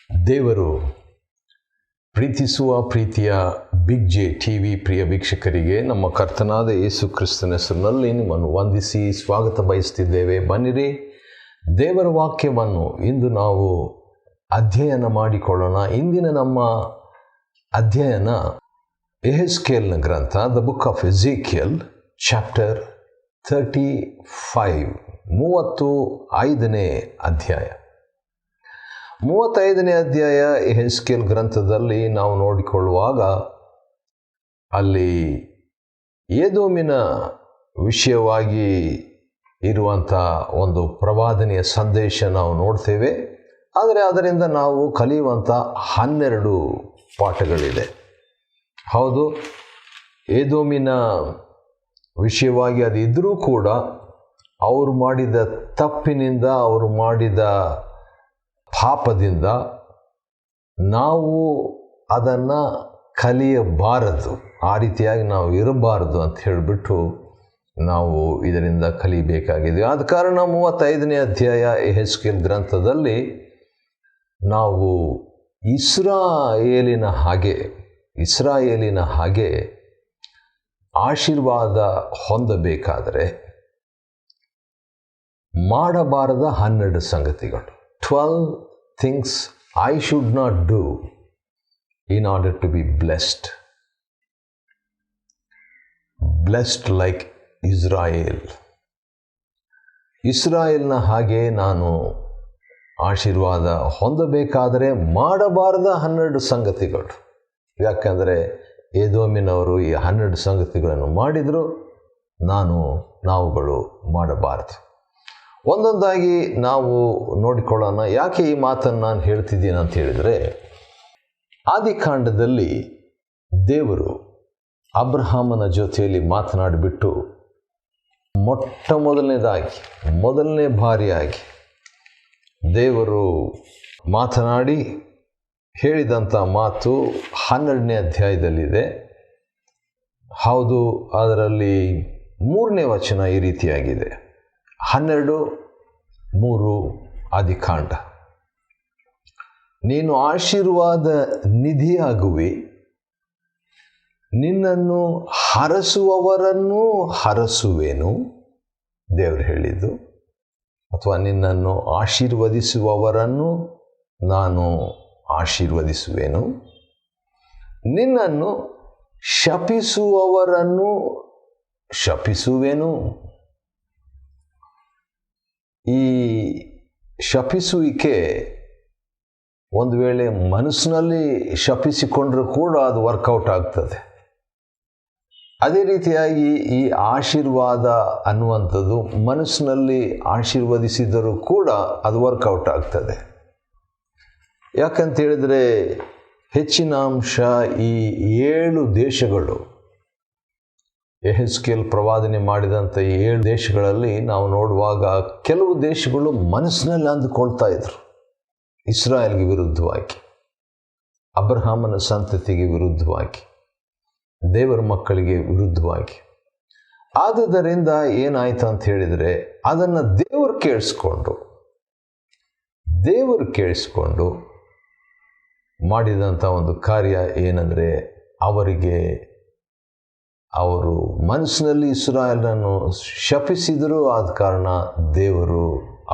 ದೇವರು ಪ್ರೀತಿಸುವ ಪ್ರೀತಿಯ ಬಿಗ್ ಜೆ ಟಿವಿ ಪ್ರಿಯ ವೀಕ್ಷಕರಿಗೆ ನಮ್ಮ ಕರ್ತನಾದ ಯೇಸು ಕ್ರಿಸ್ತನ ಹೆಸರಿನಲ್ಲಿ ನಿಮ್ಮನ್ನು ವಂದಿಸಿ ಸ್ವಾಗತ ಬಯಸ್ತಿದ್ದೇವೆ. ಬನ್ನಿರಿ, ದೇವರ ವಾಕ್ಯವನ್ನು ಇಂದು ನಾವು ಅಧ್ಯಯನ ಮಾಡಿಕೊಳ್ಳೋಣ. ಇಂದಿನ ನಮ್ಮ ಅಧ್ಯಯನ ಯೆಹೆಜ್ಕೇಲನ ಗ್ರಂಥ, ದ ಬುಕ್ ಆಫ್ ಎಝೆಕಿಯಲ್, ಚಾಪ್ಟರ್ 35, 35ನೇ ಅಧ್ಯಾಯ. 35ನೇ ಅಧ್ಯಾಯ ಯೆಹೆಜ್ಕೇಲ್ ಗ್ರಂಥದಲ್ಲಿ ನಾವು ನೋಡಿಕೊಳ್ಳುವಾಗ ಅಲ್ಲಿ ಏದೋಮಿನ ವಿಷಯವಾಗಿ ಇರುವಂಥ ಒಂದು ಪ್ರವಾದನೆಯ ಸಂದೇಶ ನಾವು ನೋಡ್ತೇವೆ. ಆದರೆ ಅದರಿಂದ ನಾವು ಕಲಿಯುವಂಥ 12 ಪಾಠಗಳಿದೆ. ಹೌದು, ಏದೋಮಿನ ವಿಷಯವಾಗಿ ಅದು ಇದ್ದರೂ ಕೂಡ ಅವರು ಮಾಡಿದ ತಪ್ಪಿನಿಂದ, ಅವರು ಮಾಡಿದ ಪಾಪದಿಂದ ನಾವು ಅದನ್ನು ಕಲಿಯಬಾರದು, ಆ ರೀತಿಯಾಗಿ ನಾವು ಇರಬಾರದು ಅಂತ ಹೇಳಿಬಿಟ್ಟು ನಾವು ಇದರಿಂದ ಕಲಿಬೇಕಾಗಿದೆ. ಆದ ಕಾರಣ 35ನೇ ಅಧ್ಯಾಯ ಯೆಹೆಜ್ಕೇಲ್ ಗ್ರಂಥದಲ್ಲಿ ನಾವು ಇಸ್ರಾಯೇಲಿನ ಹಾಗೆ ಆಶೀರ್ವಾದ ಹೊಂದಬೇಕಾದರೆ ಮಾಡಬಾರದ 12 ಸಂಗತಿಗಳು, 12 things I should not do in order to be blessed like Israel. ಇಸ್ರಾಯೇಲ್ನ ಹಾಗೆ ನಾನು ಆಶೀರ್ವಾದ ಹೊಂದಬೇಕಾದರೆ ಮಾಡಬಾರದ 12 ಸಂಗತಿಗಳು. ಯಾಕಂದರೆ ಏದೋಮಿನವರು ಈ 12 ಸಂಗತಿಗಳನ್ನು ಮಾಡಿದರು, ನಾವುಗಳು ಮಾಡಬಾರದು. ಒಂದೊಂದಾಗಿ ನಾವು ನೋಡಿಕೊಳ್ಳೋಣ. ಯಾಕೆ ಈ ಮಾತನ್ನು ನಾನು ಹೇಳ್ತಿದ್ದೀನಿ ಅಂತ ಹೇಳಿದರೆ, ಆದಿಕಾಂಡದಲ್ಲಿ ದೇವರು ಅಬ್ರಹಾಮನ ಜೊತೆಯಲ್ಲಿ ಮಾತನಾಡಿಬಿಟ್ಟು ಮೊದಲನೇ ಬಾರಿಯಾಗಿ ದೇವರು ಮಾತನಾಡಿ ಹೇಳಿದಂಥ ಮಾತು 12ನೇ ಅಧ್ಯಾಯದಲ್ಲಿದೆ. ಹೌದು, ಅದರಲ್ಲಿ 3ನೇ ವಚನ ಈ ರೀತಿಯಾಗಿದೆ. 12:3 ಆದಿಕಾಂಡ. ನೀನು ಆಶೀರ್ವಾದ ನಿಧಿಯಾಗುವಿ, ನಿನ್ನನ್ನು ಹರಸುವವರನ್ನು ಹರಸುವೆನು, ದೇವರು ಹೇಳಿದ್ದು. ಅಥವಾ ನಿನ್ನನ್ನು ಆಶೀರ್ವದಿಸುವವರನ್ನು ನಾನು ಆಶೀರ್ವದಿಸುವೆನು, ನಿನ್ನನ್ನು ಶಪಿಸುವವರನ್ನು ಶಪಿಸುವೆನು. ಈ ಶಪಿಸುವಿಕೆ ಒಂದು ವೇಳೆ ಮನಸ್ಸಿನಲ್ಲಿ ಶಪಿಸಿಕೊಂಡ್ರೂ ಕೂಡ ಅದು ವರ್ಕೌಟ್ ಆಗ್ತದೆ. ಅದೇ ರೀತಿಯಾಗಿ ಈ ಆಶೀರ್ವಾದ ಅನ್ನುವಂಥದ್ದು ಮನಸ್ಸಿನಲ್ಲಿ ಆಶೀರ್ವದಿಸಿದರೂ ಕೂಡ ಅದು ವರ್ಕೌಟ್ ಆಗ್ತದೆ. ಯಾಕಂತೇಳಿದರೆ ಹೆಚ್ಚಿನ ಅಂಶ ಈ 7 ದೇಶಗಳು, ಯೆಹೆಜ್ಕೇಲ್ ಪ್ರವಾದನೆ ಮಾಡಿದಂಥ 7 ದೇಶಗಳಲ್ಲಿ ನಾವು ನೋಡುವಾಗ ಕೆಲವು ದೇಶಗಳು ಮನಸ್ಸಿನಲ್ಲಿ ಅಂದುಕೊಳ್ತಾ ಇದ್ರು ಇಸ್ರಾಯೇಲ್ಗೆ ವಿರುದ್ಧವಾಗಿ, ಅಬ್ರಹಾಮನ ಸಂತತಿಗೆ ವಿರುದ್ಧವಾಗಿ, ದೇವರ ಮಕ್ಕಳಿಗೆ ವಿರುದ್ಧವಾಗಿ. ಆದುದರಿಂದ ಏನಾಯ್ತು ಅಂತ ಹೇಳಿದರೆ, ಅದನ್ನು ದೇವರು ಕೇಳಿಸ್ಕೊಂಡು ಮಾಡಿದಂಥ ಒಂದು ಕಾರ್ಯ ಏನಂದರೆ, ಅವರು ಮನಸ್ಸಿನಲ್ಲಿ ಇಸ್ರಾಯೇಲನ್ನು ಶಪಿಸಿದರು. ಆದ ಕಾರಣ ದೇವರು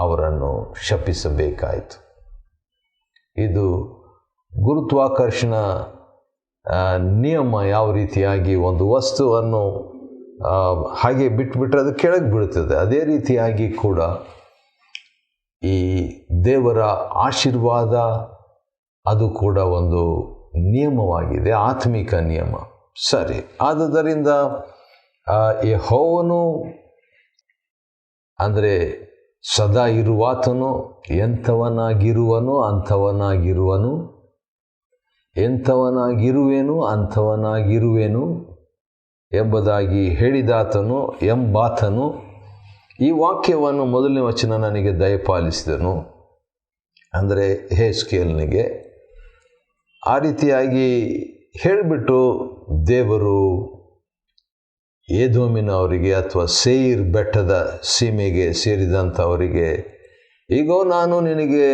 ಅವರನ್ನು ಶಪಿಸಬೇಕಾಯಿತು. ಇದು ಗುರುತ್ವಾಕರ್ಷಣ ನಿಯಮ. ಯಾವ ರೀತಿಯಾಗಿ ಒಂದು ವಸ್ತುವನ್ನು ಹಾಗೆ ಬಿಟ್ಟರೆ ಅದು ಕೆಳಗೆ ಬೀಳುತ್ತದೆ, ಅದೇ ರೀತಿಯಾಗಿ ಕೂಡ ಈ ದೇವರ ಆಶೀರ್ವಾದ ಅದು ಕೂಡ ಒಂದು ನಿಯಮವಾಗಿದೆ, ಆತ್ಮಿಕ ನಿಯಮ. ಸರಿ, ಆದುದರಿಂದ ಯೆಹೋವನು ಅಂದರೆ ಸದಾ ಇರುವಾತನು ಎಂಥವನಾಗಿರುವನು ಅಂಥವನಾಗಿರುವೆನು ಎಂಬುದಾಗಿ ಹೇಳಿದಾತನು ಎಂಬಾತನು ಈ ವಾಕ್ಯವನ್ನು 1ನೇ ವಚನ ನನಗೆ ದಯಪಾಲಿಸಿದನು. ಅಂದರೆ ಯೆಹೆಜ್ಕೇಲನಿಗೆ ಆ ರೀತಿಯಾಗಿ ಹೇಳಿಬಿಟ್ಟು ದೇವರು ಏದೋಮಿನವರಿಗೆ ಅಥವಾ ಸೇಯಿರ್ ಬೆಟ್ಟದ ಸೀಮೆಗೆ ಸೇರಿದಂಥವರಿಗೆ, ಈಗೋ ನಾನು ನಿನಗೆ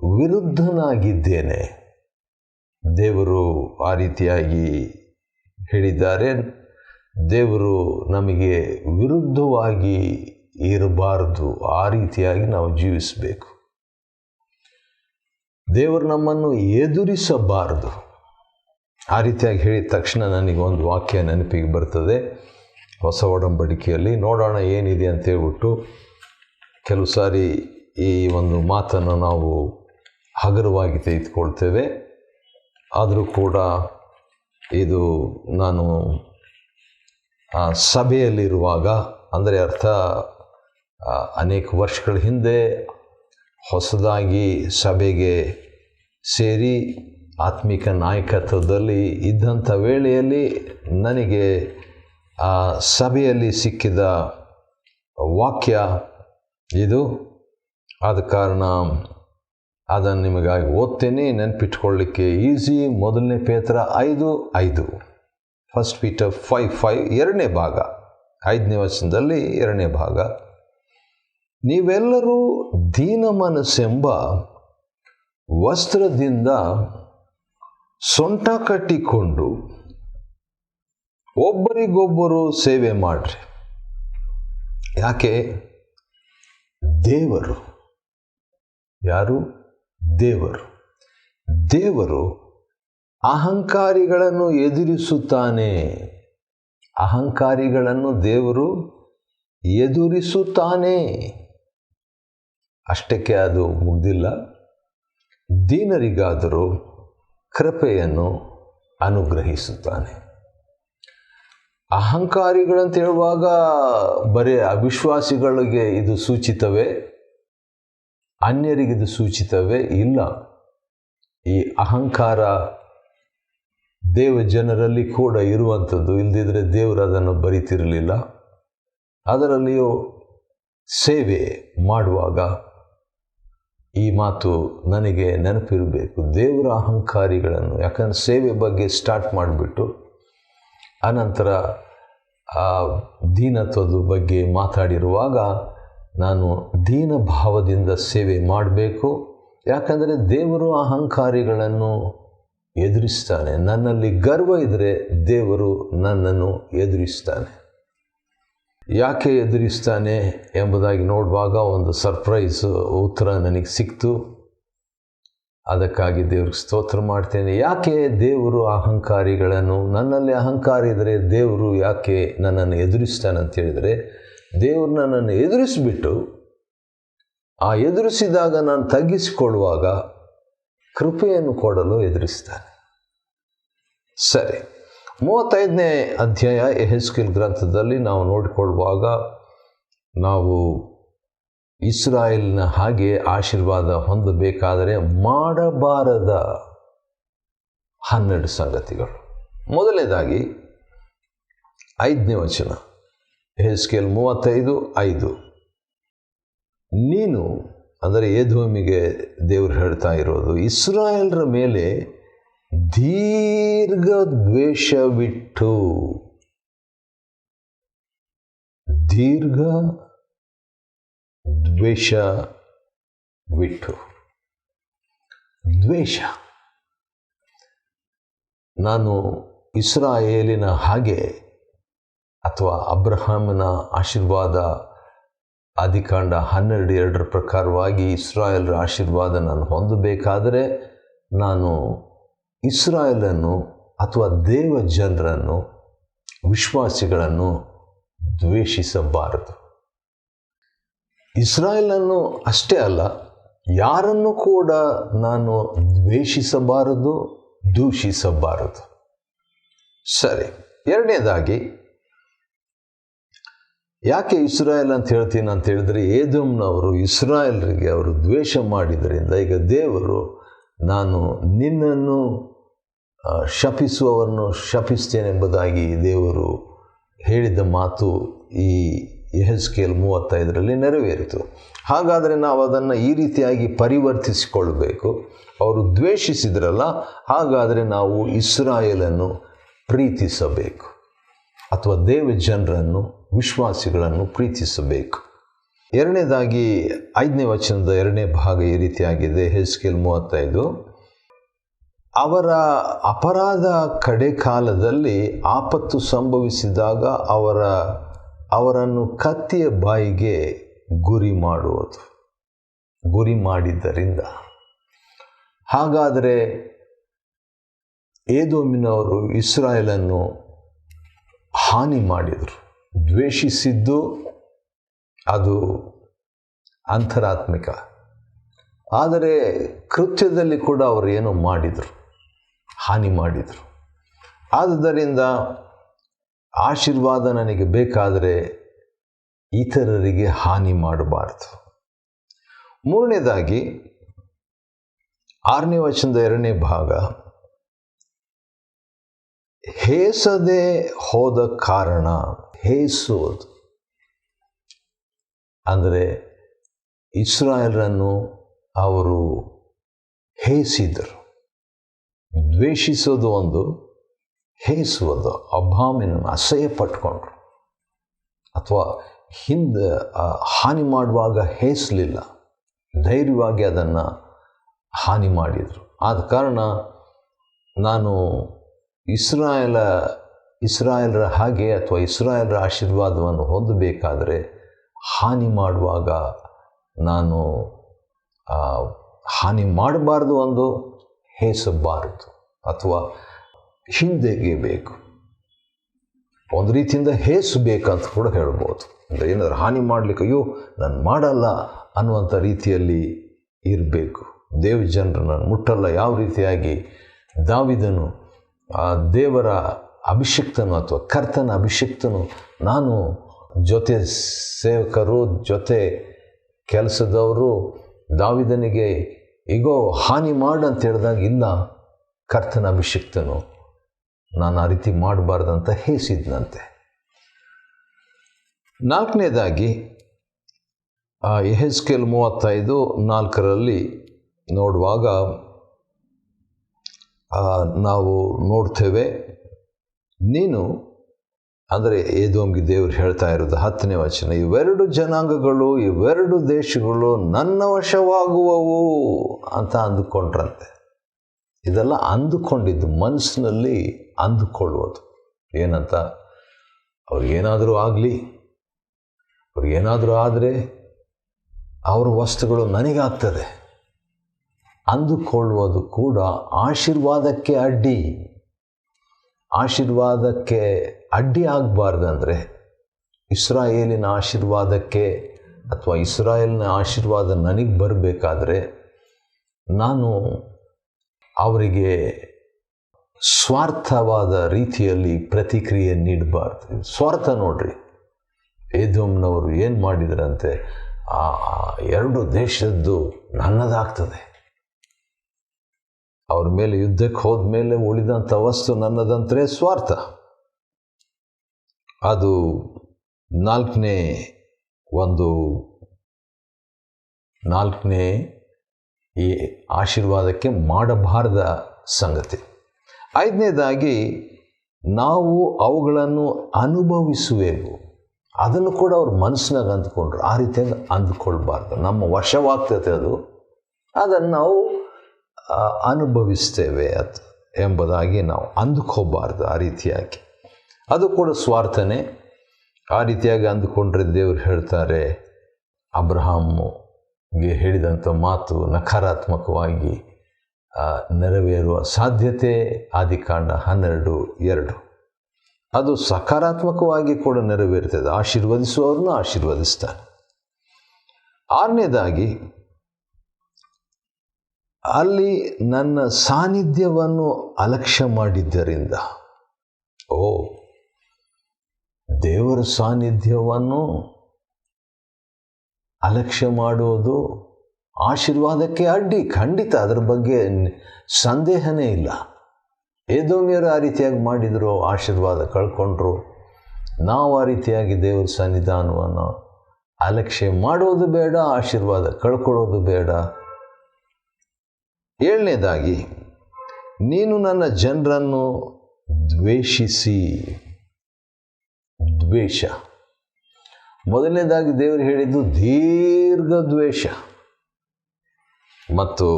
ವಿರುದ್ಧನಾಗಿದ್ದೇನೆ. ದೇವರು ಆ ರೀತಿಯಾಗಿ ಹೇಳಿದ್ದಾರೆ. ದೇವರು ನಮಗೆ ವಿರುದ್ಧವಾಗಿ ಇರಬಾರದು, ಆ ರೀತಿಯಾಗಿ ನಾವು ಜೀವಿಸಬೇಕು. ದೇವರು ನಮ್ಮನ್ನು ಎದುರಿಸಬಾರದು. ಆ ರೀತಿಯಾಗಿ ಹೇಳಿದ ತಕ್ಷಣ ನನಗೆ ಒಂದು ವಾಕ್ಯ ನೆನಪಿಗೆ ಬರ್ತದೆ. ಹೊಸ ಒಡಂಬಡಿಕೆಯಲ್ಲಿ ನೋಡೋಣ ಏನಿದೆ ಅಂತ ಹೇಳ್ಬಿಟ್ಟು ಕೆಲವು ಸಾರಿ ಈ ಒಂದು ಮಾತನ್ನು ನಾವು ಹಗುರವಾಗಿ ತೆಗೆದುಕೊಳ್ತೇವೆ. ಆದರೂ ಕೂಡ ಇದು ನಾನು ಸಭೆಯಲ್ಲಿರುವಾಗ, ಅಂದರೆ ಅರ್ಥ ಅನೇಕ ವರ್ಷಗಳ ಹಿಂದೆ ಹೊಸದಾಗಿ ಸಭೆಗೆ ಸೇರಿ ಆತ್ಮಿಕ ನಾಯಕತ್ವದಲ್ಲಿ ಇದ್ದಂಥ ವೇಳೆಯಲ್ಲಿ ನನಗೆ ಆ ಸಭೆಯಲ್ಲಿ ಸಿಕ್ಕಿದ ವಾಕ್ಯ ಇದು. ಆದ ಕಾರಣ ಅದನ್ನು ನಿಮಗಾಗಿ ಓದ್ತೇನೆ, ನೆನಪಿಟ್ಕೊಳ್ಳಿಕ್ಕೆ ಈಸಿ. 1 ಪೇತ್ರ 5:5, 1 Peter 5:5, 2ನೇ ಭಾಗ, 5ನೇ ವಚನದಲ್ಲಿ 2ನೇ ಭಾಗ. ನೀವೆಲ್ಲರೂ ದೀನ ಮನಸ್ಸೆಂಬ ವಸ್ತ್ರದಿಂದ ಸೊಂಟ ಕಟ್ಟಿಕೊಂಡು ಒಬ್ಬರಿಗೊಬ್ಬರು ಸೇವೆ ಮಾಡ್ರಿ. ಯಾಕೆ? ದೇವರು, ಯಾರು? ದೇವರು ಅಹಂಕಾರಿಗಳನ್ನು ಎದುರಿಸುತ್ತಾನೆ. ಅಹಂಕಾರಿಗಳನ್ನು ದೇವರು ಎದುರಿಸುತ್ತಾನೆ. ಅಷ್ಟಕ್ಕೆ ಅದು ಮುಗ್ದಿಲ್ಲ. ದೀನರಿಗಾದರೂ ಕೃಪೆಯನ್ನು ಅನುಗ್ರಹಿಸುತ್ತಾನೆ. ಅಹಂಕಾರಿಗಳಂತ ಹೇಳುವಾಗ ಬರೀ ಅವಿಶ್ವಾಸಿಗಳಿಗೆ ಇದು ಸೂಚಿತವೇ? ಅನ್ಯರಿಗಿದು ಸೂಚಿತವೇ? ಇಲ್ಲ. ಈ ಅಹಂಕಾರ ದೇವ ಜನರಲ್ಲಿ ಕೂಡ ಇರುವಂಥದ್ದು. ಇಲ್ಲದಿದ್ದರೆ ದೇವರು ಅದನ್ನು ಬರಿತಿರಲಿಲ್ಲ. ಅದರಲ್ಲಿಯೂ ಸೇವೆ ಮಾಡುವಾಗ ಈ ಮಾತು ನನಗೆ ನೆನಪಿರಬೇಕು. ದೇವರ ಅಹಂಕಾರಿಗಳನ್ನು, ಯಾಕಂದರೆ ಸೇವೆ ಬಗ್ಗೆ ಸ್ಟಾರ್ಟ್ ಮಾಡಿಬಿಟ್ಟು ಅನಂತರ ಆ ದೀನತ್ವದ ಬಗ್ಗೆ ಮಾತಾಡಿರುವಾಗ ನಾನು ದೀನ ಭಾವದಿಂದ ಸೇವೆ ಮಾಡಬೇಕು. ಯಾಕಂದರೆ ದೇವರು ಅಹಂಕಾರಿಗಳನ್ನು ಎದುರಿಸ್ತಾನೆ. ನನ್ನಲ್ಲಿ ಗರ್ವ ಇದ್ದರೆ ದೇವರು ನನ್ನನ್ನು ಎದುರಿಸ್ತಾನೆ. ಯಾಕೆ ಎದುರಿಸ್ತಾನೆ ಎಂಬುದಾಗಿ ನೋಡುವಾಗ ಒಂದು ಸರ್ಪ್ರೈಸ್ ಉತ್ತರ ನನಗೆ ಸಿಕ್ತು. ಅದಕ್ಕಾಗಿ ದೇವ್ರಿಗೆ ಸ್ತೋತ್ರ ಮಾಡ್ತೇನೆ. ಯಾಕೆ ದೇವರು ಅಹಂಕಾರಿಗಳನ್ನು, ನನ್ನಲ್ಲಿ ಅಹಂಕಾರ ಇದ್ದರೆ ದೇವರು ಯಾಕೆ ನನ್ನನ್ನು ಎದುರಿಸ್ತಾನೆ ಅಂತ ಹೇಳಿದರೆ, ದೇವರು ನನ್ನನ್ನು ಎದುರಿಸಿಬಿಟ್ಟು ಆ ಎದುರಿಸಿದಾಗ ನಾನು ತಗ್ಗಿಸಿಕೊಳ್ಳುವಾಗ ಕೃಪೆಯನ್ನು ಕೊಡಲು ಎದುರಿಸ್ತಾನೆ. ಸರಿ, 35ನೇ ಅಧ್ಯಾಯ ಯೆಹೆಜ್ಕೇಲ್ ಗ್ರಂಥದಲ್ಲಿ ನಾವು ನೋಡಿಕೊಳ್ಳುವಾಗ ನಾವು ಇಸ್ರಾಯೇಲಿನ ಹಾಗೆ ಆಶೀರ್ವಾದ ಹೊಂದಬೇಕಾದರೆ ಮಾಡಬಾರದ 12 ಸಂಗತಿಗಳು. ಮೊದಲನೇದಾಗಿ 5ನೇ ವಚನ, ಯೆಹೆಜ್ಕೇಲ್ 35:5. ನೀನು, ಅಂದರೆ ಎದೋಮಿಗೆ ದೇವರು ಹೇಳ್ತಾ ಇರೋದು, ಇಸ್ರಾಯೇಲರ ಮೇಲೆ ದೀರ್ಘ ದ್ವೇಷವಿಟ್ಟು, ದೀರ್ಘ ದ್ವೇಷವಿಟ್ಟು. ದ್ವೇಷ. ನಾನು ಇಸ್ರಾಯೇಲಿನ ಹಾಗೆ ಅಥವಾ ಅಬ್ರಹಾಮನ ಆಶೀರ್ವಾದ ಆದಿಕಾಂಡ 12:2 ಪ್ರಕಾರವಾಗಿ ಇಸ್ರಾಯೇಲರ ಆಶೀರ್ವಾದ ನಾನು ಹೊಂದಬೇಕಾದರೆ ನಾನು ಇಸ್ರಾಯೇಲನ್ನು ಅಥವಾ ದೇವ ಜನರನ್ನು, ವಿಶ್ವಾಸಿಗಳನ್ನು ದ್ವೇಷಿಸಬಾರದು. ಇಸ್ರಾಯೇಲನ್ನು ಅಷ್ಟೇ ಅಲ್ಲ, ಯಾರನ್ನು ಕೂಡ ನಾನು ದ್ವೇಷಿಸಬಾರದು, ದೂಷಿಸಬಾರದು. ಸರಿ, ಎರಡನೇದಾಗಿ ಯಾಕೆ ಇಸ್ರಾಯೇಲ್ ಅಂತ ಹೇಳ್ತೀನಿ ಅಂತ ಹೇಳಿದ್ರೆ, ಏದೋಮ್ನವರು ಇಸ್ರಾಯೇಲರಿಗೆ ಅವರು ದ್ವೇಷ ಮಾಡಿದ್ದರಿಂದ ಈಗ ದೇವರು ನಾನು ನಿನ್ನನ್ನು ಶಪಿಸುವವರನ್ನು ಶಪಿಸ್ತೇನೆ ಎಂಬುದಾಗಿ ದೇವರು ಹೇಳಿದ ಮಾತು ಈ ಯೆಹೆಜ್ಕೇಲ್ 35ರಲ್ಲಿ ನೆರವೇರಿತು. ಹಾಗಾದರೆ ನಾವು ಅದನ್ನು ಈ ರೀತಿಯಾಗಿ ಪರಿವರ್ತಿಸಿಕೊಳ್ಳಬೇಕು. ಅವರು ದ್ವೇಷಿಸಿದ್ರಲ್ಲ, ಹಾಗಾದರೆ ನಾವು ಇಸ್ರಾಯೇಲನ್ನು ಪ್ರೀತಿಸಬೇಕು ಅಥವಾ ದೇವ ಜನರನ್ನು, ವಿಶ್ವಾಸಿಗಳನ್ನು ಪ್ರೀತಿಸಬೇಕು. ಎರಡನೇದಾಗಿ 5ನೇ ವಚನದ 2ನೇ ಭಾಗ ಈ ರೀತಿಯಾಗಿದೆ. ಯೆಹೆಜ್ಕೇಲ್ 35. ಅವರ ಅಪರಾಧ ಕಡೆ ಕಾಲದಲ್ಲಿ ಆಪತ್ತು ಸಂಭವಿಸಿದಾಗ ಅವರನ್ನು ಕತ್ತಿಯ ಬಾಯಿಗೆ ಗುರಿ ಮಾಡಿದ್ದರಿಂದ. ಹಾಗಾದರೆ ಏದೋಮಿನವರು ಇಸ್ರಾಯೇಲನ್ನು ಹಾನಿ ಮಾಡಿದರು. ದ್ವೇಷಿಸಿದ್ದು ಅದು ಅಂತರಾತ್ಮಿಕ, ಆದರೆ ಕೃತ್ಯದಲ್ಲಿ ಕೂಡ ಅವರು ಏನೋ ಮಾಡಿದರು, ಹಾನಿ ಮಾಡಿದರು. ಆದುದರಿಂದ ಆಶೀರ್ವಾದ ನನಗೆ ಬೇಕಾದರೆ ಇತರರಿಗೆ ಹಾನಿ ಮಾಡಬಾರ್ದು. ಮೂರನೇದಾಗಿ 6ನೇ ವಚನದ 2ನೇ ಭಾಗ, ಹೇಸದೆ ಹೋದ ಕಾರಣ. ಹೇಸೋದು ಅಂದರೆ ಇಸ್ರಾಯೇಲರನ್ನು ಅವರು ಹೇಸಿದರು. ದ್ವೇಷಿಸೋದು ಒಂದು, ಹೇಸುವುದು, ಅಸಹ್ಯ ಪಟ್ಕೊಂಡ್ರು, ಅಥವಾ ಹಿಂದೆ ಹಾನಿ ಮಾಡುವಾಗ ಹೇಸಲಿಲ್ಲ, ಧೈರ್ಯವಾಗಿ ಅದನ್ನು ಹಾನಿ ಮಾಡಿದರು. ಆದ ಕಾರಣ ನಾನು ಇಸ್ರಾಯೇಲರ ಹಾಗೆ ಅಥವಾ ಇಸ್ರಾಯೇಲರ ಆಶೀರ್ವಾದವನ್ನು ಹೊಂದಬೇಕಾದರೆ ಹಾನಿ ಮಾಡುವಾಗ ನಾನು ಹಾನಿ ಮಾಡಬಾರ್ದು, ಒಂದು ಹೇಸಬಾರದು ಅಥವಾ ಹಿಂದೆಗೆ ಬೇಕು, ಒಂದು ರೀತಿಯಿಂದ ಹೇಸಬೇಕಂತ ಕೂಡ ಹೇಳ್ಬೋದು. ಅಂದರೆ ಏನಾದರೂ ಹಾನಿ ಮಾಡಲಿಕ್ಕೆ ಅಯ್ಯೋ ನಾನು ಮಾಡಲ್ಲ ಅನ್ನುವಂಥ ರೀತಿಯಲ್ಲಿ ಇರಬೇಕು. ದೇವ ಜನರನ್ನು ಮುಟ್ಟಲ್ಲ. ಯಾವ ರೀತಿಯಾಗಿ ದಾವೀದನು ದೇವರ ಅಭಿಷಿಕ್ತನು ಅಥವಾ ಕರ್ತನ ಅಭಿಷಿಕ್ತನು, ನಾನು ಜೊತೆ ಸೇವಕರು, ಜೊತೆ ಕೆಲಸದವರು ದಾವೀದನಿಗೆ ಈಗೋ ಹಾನಿ ಮಾಡಂತ ಹೇಳಿದಾಗ, ಇಲ್ಲ, ಕರ್ತನ ಅಭಿಷಿಕ್ತನು, ನಾನು ಆ ರೀತಿ ಮಾಡಬಾರ್ದಂತ ಹೇಸಿದ್ನಂತೆ. 4ನೇದಾಗಿ ಯೆಹೆಜ್ಕೇಲ್ 35:4 ನೋಡುವಾಗ ನಾವು ನೋಡ್ತೇವೆ, ನೀನು ಅಂದರೆ ಏದೋಮ್ಗೆ ದೇವರು ಹೇಳ್ತಾ ಇರೋದು 10ನೇ ವಚನ, ಇವೆರಡು ಜನಾಂಗಗಳು, ಇವೆರಡು ದೇಶಗಳು ನನ್ನ ವಶವಾಗುವವು ಅಂತ ಅಂದುಕೊಂಡ್ರಂತೆ. ಇದೆಲ್ಲ ಅಂದುಕೊಂಡಿದ್ದು, ಮನಸ್ಸಿನಲ್ಲಿ ಅಂದುಕೊಳ್ಳುವುದು. ಏನಂತ? ಅವ್ರಿಗೇನಾದರೂ ಆಗಲಿ, ಅವ್ರಿಗೇನಾದರೂ ಆದರೆ ಅವ್ರ ವಸ್ತುಗಳು ನನಗಾಗ್ತದೆ ಅಂದುಕೊಳ್ಳುವುದು ಕೂಡ ಆಶೀರ್ವಾದಕ್ಕೆ ಅಡ್ಡಿ. ಆಶೀರ್ವಾದಕ್ಕೆ ಅಡ್ಡಿ ಆಗಬಾರ್ದಂದರೆ, ಇಸ್ರಾಯೇಲಿನ ಆಶೀರ್ವಾದಕ್ಕೆ ಅಥವಾ ಇಸ್ರಾಯೇಲಿನ ಆಶೀರ್ವಾದ ನನಗೆ ಬರಬೇಕಾದ್ರೆ ನಾನು ಅವರಿಗೆ ಸ್ವಾರ್ಥವಾದ ರೀತಿಯಲ್ಲಿ ಪ್ರತಿಕ್ರಿಯೆ ನೀಡಬಾರ್ದು. ಸ್ವಾರ್ಥ ನೋಡ್ರಿ, ಏದೋಮ್ನವರು ಏನು ಮಾಡಿದ್ರಂತೆ, ಆ 2 ದೇಶದ್ದು ನನ್ನದಾಗ್ತದೆ, ಅವ್ರ ಮೇಲೆ ಯುದ್ಧಕ್ಕೆ ಹೋದ ಮೇಲೆ ಉಳಿದಂಥ ವಸ್ತು ನನ್ನದಂತಲೇ ಸ್ವಾರ್ಥ. ಅದು 4ನೇ ಈ ಆಶೀರ್ವಾದಕ್ಕೆ ಮಾಡಬಾರದ ಸಂಗತಿ. 5ನೇದಾಗಿ ನಾವು ಅವುಗಳನ್ನು ಅನುಭವಿಸುವೆವು. ಅದನ್ನು ಕೂಡ ಅವ್ರ ಮನಸ್ಸಿನಾಗ ಅಂದ್ಕೊಂಡ್ರು. ಆ ರೀತಿಯಾಗಿ ಅಂದ್ಕೊಳ್ಬಾರ್ದು. ನಮ್ಮ ವಶವಾಗ್ತದೆ ಅದು, ಅದನ್ನು ನಾವು ಅನುಭವಿಸ್ತೇವೆ ಎಂಬುದಾಗಿ ನಾವು ಅಂದುಕೋಬಾರ್ದು. ಆ ರೀತಿಯಾಗಿ ಅದು ಕೂಡ ಸ್ವಾರ್ಥನೇ. ಆ ರೀತಿಯಾಗಿ ಅಂದುಕೊಂಡ್ರೆ ದೇವರು ಹೇಳ್ತಾರೆ, ಅಬ್ರಹಾಮ್ಗೆ ಹೇಳಿದಂಥ ಮಾತು ನಕಾರಾತ್ಮಕವಾಗಿ ನೆರವೇರುವ ಸಾಧ್ಯತೆ ಆದಿಕಾಂಡ 12:2. ಅದು ಸಕಾರಾತ್ಮಕವಾಗಿ ಕೂಡ ನೆರವೇರ್ತದೆ. ಆಶೀರ್ವದಿಸುವವ್ರನ್ನ ಆಶೀರ್ವದಿಸ್ತಾನೆ. 6ನೇದಾಗಿ ಅಲ್ಲಿ ನನ್ನ ಸಾನ್ನಿಧ್ಯವನ್ನು ಅಲಕ್ಷ್ಯ ಮಾಡಿದ್ದರಿಂದ. ದೇವರ ಸಾನ್ನಿಧ್ಯವನ್ನು ಅಲಕ್ಷ್ಯ ಮಾಡುವುದು ಆಶೀರ್ವಾದಕ್ಕೆ ಅಡ್ಡಿ, ಖಂಡಿತ. ಅದರ ಬಗ್ಗೆ ಸಂದೇಹನೇ ಇಲ್ಲ. ಏದೋಮ್ಯರು ಆ ರೀತಿಯಾಗಿ ಮಾಡಿದರು, ಆಶೀರ್ವಾದ ಕಳ್ಕೊಂಡ್ರು. ನಾವು ಆ ರೀತಿಯಾಗಿ ದೇವರ ಸನ್ನಿಧಾನವನ್ನು ಅಲಕ್ಷ್ಯ ಮಾಡೋದು ಬೇಡ, ಆಶೀರ್ವಾದ ಕಳ್ಕೊಳ್ಳೋದು ಬೇಡ. 7ನೇದಾಗಿ ನೀನು ನನ್ನ ಜನರನ್ನು ದ್ವೇಷಿಸಿ. ದ್ವೇಷ ಮೊದಲನೇದಾಗಿ ದೇವರು ಹೇಳಿದ್ದು ದೀರ್ಘ ದ್ವೇಷ. ಮತ್ತು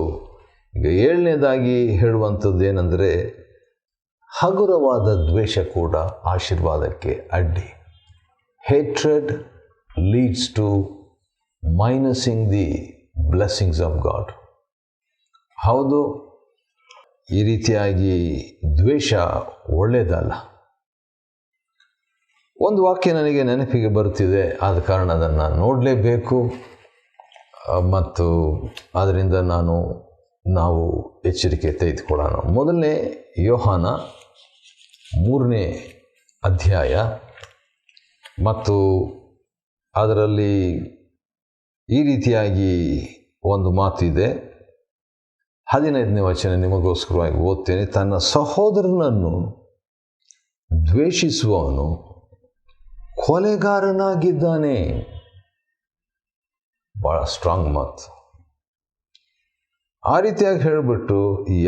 ಈಗ 7ನೇದಾಗಿ ಹೇಳುವಂಥದ್ದು ಏನಂದರೆ, ಹಗುರವಾದ ದ್ವೇಷ ಕೂಡ ಆಶೀರ್ವಾದಕ್ಕೆ ಅಡ್ಡಿ. Hatred leads to minusing the blessings of god. ಹೌದು, ಈ ರೀತಿಯಾಗಿ ದ್ವೇಷ ಒಳ್ಳೆಯದಲ್ಲ. ಒಂದು ವಾಕ್ಯ ನನಗೆ ನೆನಪಿಗೆ ಬರುತ್ತಿದೆ, ಆದ ಕಾರಣ ಅದನ್ನು ನೋಡಲೇಬೇಕು ಮತ್ತು ಅದರಿಂದ ನಾವು ಎಚ್ಚರಿಕೆ ತೆಗೆದುಕೊಳ್ಳೋಣ. ಮೊದಲನೇ ಯೋಹಾನ 3ನೇ ಅಧ್ಯಾಯ ಮತ್ತು ಅದರಲ್ಲಿ ಈ ರೀತಿಯಾಗಿ ಒಂದು ಮಾತಿದೆ. 15ನೇ ವಚನ ನಿಮಗೋಸ್ಕರವಾಗಿ ಓದ್ತೇನೆ. ತನ್ನ ಸಹೋದರನನ್ನು ದ್ವೇಷಿಸುವವನು ಕೊಲೆಗಾರನಾಗಿದ್ದಾನೆ. ಭಾಳ ಸ್ಟ್ರಾಂಗ್ ಮಾತು. ಆ ರೀತಿಯಾಗಿ ಹೇಳಿಬಿಟ್ಟು,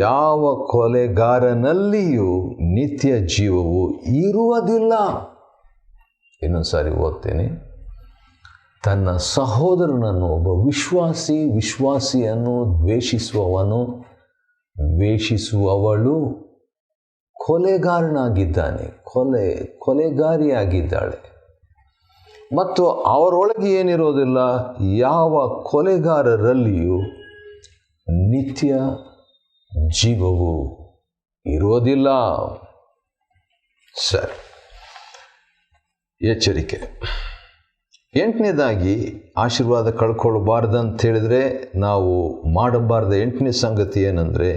ಯಾವ ಕೊಲೆಗಾರನಲ್ಲಿಯೂ ನಿತ್ಯ ಜೀವವು ಇರುವುದಿಲ್ಲ. ಇನ್ನೊಂದು ಸಾರಿ ಓದ್ತೇನೆ. ತನ್ನ ಸಹೋದರನನ್ನು, ಒಬ್ಬ ವಿಶ್ವಾಸಿಯನ್ನು ದ್ವೇಷಿಸುವವಳು ಕೊಲೆಗಾರನಾಗಿದ್ದಾನೆ, ಕೊಲೆಗಾರಿಯಾಗಿದ್ದಾಳೆ. ಮತ್ತು ಅವರೊಳಗೆ ಏನಿರೋದಿಲ್ಲ, ಯಾವ ಕೊಲೆಗಾರರಲ್ಲಿಯೂ ನಿತ್ಯ ಜೀವವು ಇರೋದಿಲ್ಲ. ಸರಿ, ಎಚ್ಚರಿಕೆ. 8ನೇದಾಗಿ ಆಶೀರ್ವಾದ ಕಳ್ಕೊಳ್ಬಾರ್ದಂತ ಹೇಳಿದರೆ ನಾವು ಮಾಡಬಾರ್ದ 8ನೇ ಸಂಗತಿ ಏನಂದರೆ,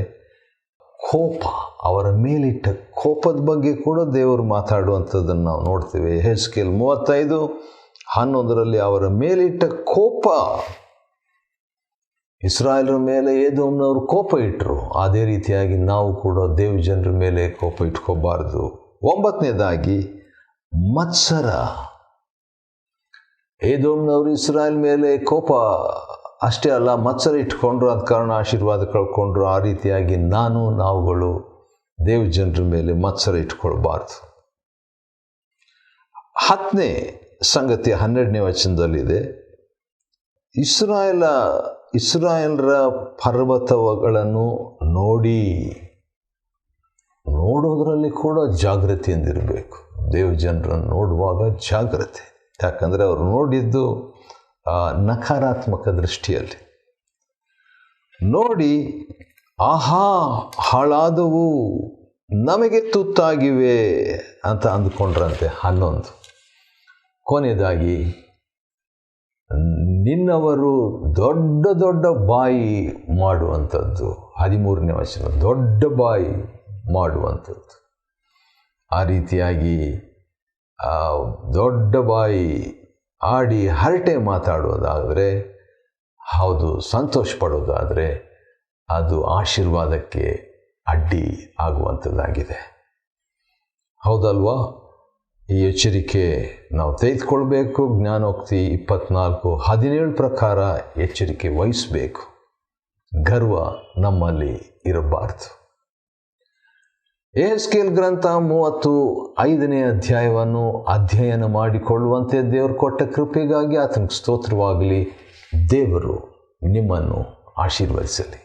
ಕೋಪ. ಅವರ ಮೇಲಿಟ್ಟ ಕೋಪದ ಬಗ್ಗೆ ಕೂಡ ದೇವರು ಮಾತಾಡುವಂಥದ್ದನ್ನು ನಾವು ನೋಡ್ತೇವೆ. ಯೆಹೆಜ್ಕೇಲ್ 35:11 ಅವರ ಮೇಲಿಟ್ಟ ಕೋಪ. ಇಸ್ರಾಯೇಲರ ಮೇಲೆ ಏದೋಮ್ನವರು ಕೋಪ ಇಟ್ಟರು. ಅದೇ ರೀತಿಯಾಗಿ ನಾವು ಕೂಡ ದೇವ ಜನರ ಮೇಲೆ ಕೋಪ ಇಟ್ಕೋಬಾರ್ದು. 9ನೇದಾಗಿ ಮತ್ಸರ. ಏದೋಮ್ನವರು ಇಸ್ರಾಯೇಲ್ ಮೇಲೆ ಕೋಪ ಅಷ್ಟೇ ಅಲ್ಲ, ಮತ್ಸರ ಇಟ್ಕೊಂಡ್ರು, ಆದ ಕಾರಣ ಆಶೀರ್ವಾದ ಕಳ್ಕೊಂಡ್ರು. ಆ ರೀತಿಯಾಗಿ ನಾವುಗಳು ದೇವ ಜನರ ಮೇಲೆ ಮತ್ಸರ ಇಟ್ಕೊಳ್ಬಾರ್ದು. 10ನೇ ಸಂಗತಿ 12ನೇ ವಚನದಲ್ಲಿದೆ. ಇಸ್ರಾಯೇಲರ ಪರ್ವತಗಳನ್ನು ನೋಡೋದ್ರಲ್ಲಿ ಕೂಡ ಜಾಗೃತಿಯಿಂದಿರಬೇಕು. ದೇವ ಜನರನ್ನು ನೋಡುವಾಗ ಜಾಗ್ರತೆ. ಯಾಕಂದರೆ ಅವರು ನೋಡಿದ್ದು ನಕಾರಾತ್ಮಕ ದೃಷ್ಟಿಯಲ್ಲಿ ನೋಡಿ, ಆಹಾ ಹಾಳಾದವು, ನಮಗೆ ತುತ್ತಾಗಿವೆ ಅಂತ ಅಂದ್ಕೊಂಡ್ರಂತೆ. 11 ಕೊನೆಯದಾಗಿ, ನಿನ್ನವರು ದೊಡ್ಡ ದೊಡ್ಡ ಬಾಯಿ ಮಾಡುವಂಥದ್ದು. 13ನೇ ವಚನ, ದೊಡ್ಡ ಬಾಯಿ ಮಾಡುವಂಥದ್ದು. ಆ ರೀತಿಯಾಗಿ ದೊಡ್ಡ ಬಾಯಿ ಆಡಿ ಹರಟೆ ಮಾತಾಡೋದಾದರೆ, ಹೌದು, ಸಂತೋಷ ಪಡೋದಾದರೆ ಅದು ಆಶೀರ್ವಾದಕ್ಕೆ ಅಡ್ಡಿ ಆಗುವಂಥದ್ದಾಗಿದೆ. ಹೌದಲ್ವಾ? ಈ ಎಚ್ಚರಿಕೆ ನಾವು ತೆಗೆದುಕೊಳ್ಬೇಕು. ಜ್ಞಾನೋಕ್ತಿ 24:17 ಪ್ರಕಾರ ಎಚ್ಚರಿಕೆ ವಹಿಸಬೇಕು. ಗರ್ವ ನಮ್ಮಲ್ಲಿ ಇರಬಾರ್ದು. ಯೆಹೆಜ್ಕೇಲ್ ಗ್ರಂಥ 35ನೇ ಅಧ್ಯಾಯವನ್ನು ಅಧ್ಯಯನ ಮಾಡಿಕೊಳ್ಳುವಂತೆ ದೇವರು ಕೊಟ್ಟ ಕೃಪೆಗಾಗಿ ಆತನಿಗೆ ಸ್ತೋತ್ರವಾಗಲಿ. ದೇವರು ನಿಮ್ಮನ್ನು ಆಶೀರ್ವದಿಸಲಿ.